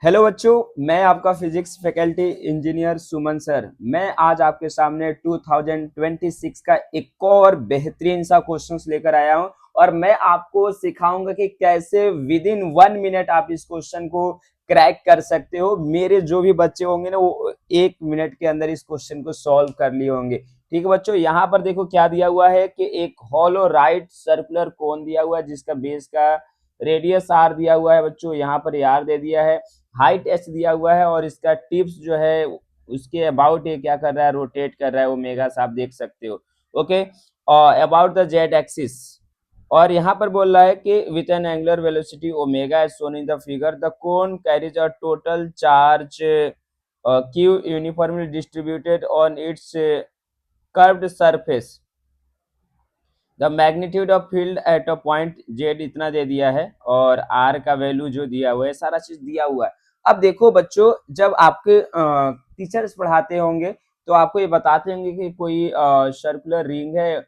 Hello बच्चों, मैं आपका फिजिक्स फैकल्टी इंजीनियर सुमन सर। मैं आज आपके सामने 2026 का एक और बेहतरीन सा क्वेश्चंस लेकर आया हूं और मैं आपको सिखाऊंगा कि कैसे विद इन 1 मिनट आप इस क्वेश्चन को क्रैक कर सकते हो। मेरे जो भी बच्चे होंगे ना वो 1 मिनट के अंदर इस क्वेश्चन को सॉल्व कर लिए होंगे। ठीक है बच्चों, यहाँ पर देखो क्या दिया हुआ है कि एक हॉलो राइट सर्कुलर कोन दिया हुआ है जिसका बेस का रेडियस आर दिया हुआ है। बच्चों यहाँ पर आर दे दिया है, हाइट एच दिया हुआ है और इसका टिप्स जो है उसके अबाउट ये क्या कर रहा है, रोटेट कर रहा है ओमेगा से, आप देख सकते हो। Okay, about the z axis. और यहाँ पर बोल रहा है कि with an angular velocity omega as shown in the figure the cone carries a total charge q uniformly distributed on its curved surface. The magnitude of field at a point z इतना दे दिया है और are का value जो दिया हुआ है, सारा चीज दिया हुआ है। अब देखो बच्चों, जब आपके टीचर्स पढ़ाते होंगे तो आपको ये बताते होंगे कि कोई सर्कुलर रिंग है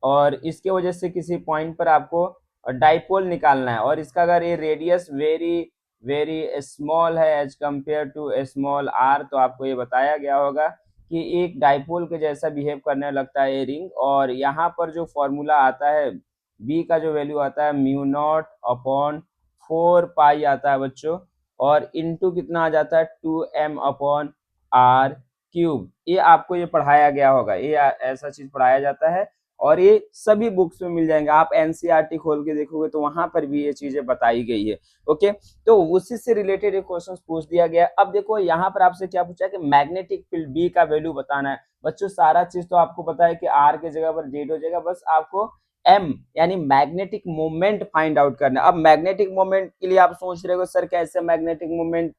और इसके वजह से किसी पॉइंट पर आपको डाइपोल निकालना है और इसका अगर ये रेडियस वेरी वेरी स्मॉल है as compare to small r, तो आपको ये बताया गया होगा कि एक डाइपोल के जैसा बिहेव करने लगता है ये रिंग। और यहाँ पर जो फॉर्मूला आता है, बी का जो वैल्यू आता है म्यू नॉट अपॉन 4 पाई आता है बच्चों, और इनटू कितना आ जाता है 2m अपॉन आर क्यूब। ये आपको ये पढ़ाया गया होगा, ये ऐसा चीज पढ़ाया जाता है और ये सभी बुक्स में मिल जाएंगे। आप एनसीईआरटी खोल के देखोगे तो वहां पर भी ये चीजें बताई गई है। ओके, तो उसी से रिलेटेड एक क्वेश्चन पूछ दिया गया। अब देखो यहाँ पर आपसे क्या पूछा कि मैग्नेटिक फील्ड बी का वैल्यू बताना है। बच्चों सारा चीज तो आपको पता है कि आर के जगह पर जेड हो जाएगा, बस आपको एम यानी मैग्नेटिक मोमेंट फाइंड आउट करना है। अब मैग्नेटिक मोमेंट के लिए आप सोच रहे हो सर कैसे मैग्नेटिक मोमेंट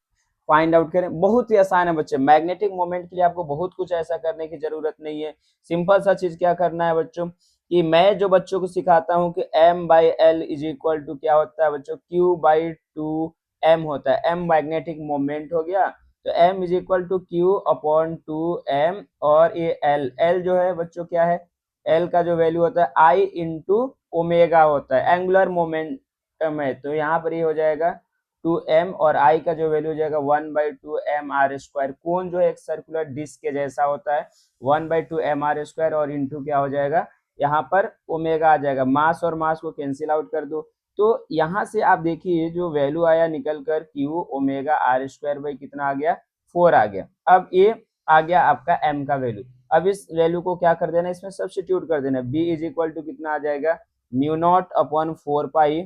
फाइंड आउट करें। बहुत ही आसान है बच्चे, मैग्नेटिक मोमेंट के लिए आपको बहुत कुछ ऐसा करने की जरूरत नहीं है। सिंपल सा चीज क्या करना है बच्चों कि मैं जो बच्चों को सिखाता हूँ कि m by l is equal to क्या होता है बच्चों, q बाई 2m होता है। m मैग्नेटिक मोमेंट हो गया, तो m is equal to q upon 2m। और ये l जो है बच्चों क्या है, l का जो वैल्यू होता है i इंटू ओमेगा होता है, एंगुलर मोमेंटम है। तो यहाँ पर ये हो जाएगा 2m और i का जो वैल्यू हो जाएगा 1/2mr²। कोन जो है एक सर्कुलर डिस्क के जैसा होता है, 1/2mr² और इंटू क्या हो जाएगा, यहाँ पर ओमेगा आ जाएगा। मास और मास को कैंसिल आउट कर दो, तो यहाँ से आप देखिए जो वैल्यू आया निकल कर क्यू ओमेगा r² बाई कितना आ गया, 4 आ गया। अब ये आ गया आपका m का वैल्यू। अब इस वैल्यू को क्या कर देना, इसमें सब्स्टिट्यूट कर देना। b इज इक्वल टू कितना आ जाएगा, म्यू नॉट अपॉन 4 पाई,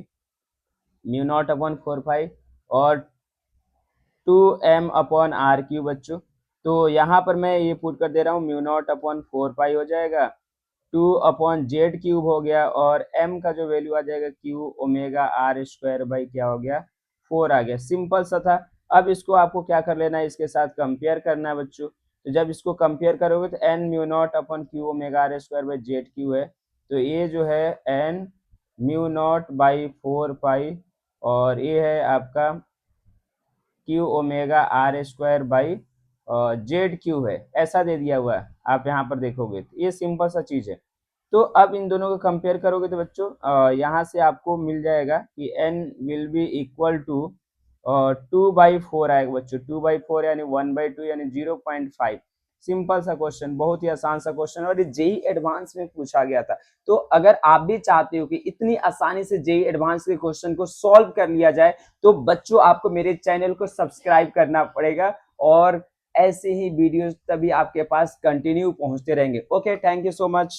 म्यू नॉट अपॉन 4 पाई और 2m अपॉन आर क्यू बच्चों। तो यहाँ पर मैं ये पुट कर दे रहा हूँ, म्यू नॉट अपॉन 4 पाई हो जाएगा, 2 अपॉन जेड क्यूब हो गया और m का जो वैल्यू आ जाएगा क्यू ओमेगा r² बाई क्या हो गया, 4 आ गया। सिंपल सा था। अब इसको आपको क्या कर लेना है, इसके साथ कंपेयर करना है बच्चों। तो जब इसको कंपेयर करोगे तो n mu naught upon Q omega r² by Z Q है, तो ये जो है n म्यू नॉट बाई 4 पाई और ये है आपका Q omega r² by Z Q है, ऐसा दे दिया हुआ है। आप यहाँ पर देखोगे तो ये सिंपल सा चीज है। तो अब इन दोनों को कंपेयर करोगे तो बच्चों यहाँ से आपको मिल जाएगा कि n will be equal to 2/4 आएगा बच्चों। 2/4 यानी 1/2 यानी 0.5। सिंपल सा क्वेश्चन, बहुत ही आसान सा क्वेश्चन और ये जेई एडवांस में पूछा गया था। तो अगर आप भी चाहते हो कि इतनी आसानी से जेई एडवांस के क्वेश्चन को सॉल्व कर लिया जाए, तो बच्चों आपको मेरे चैनल को सब्सक्राइब करना पड़ेगा और ऐसे ही वीडियोस तभी आपके पास कंटिन्यू पहुंचते रहेंगे। Okay, thank you so much.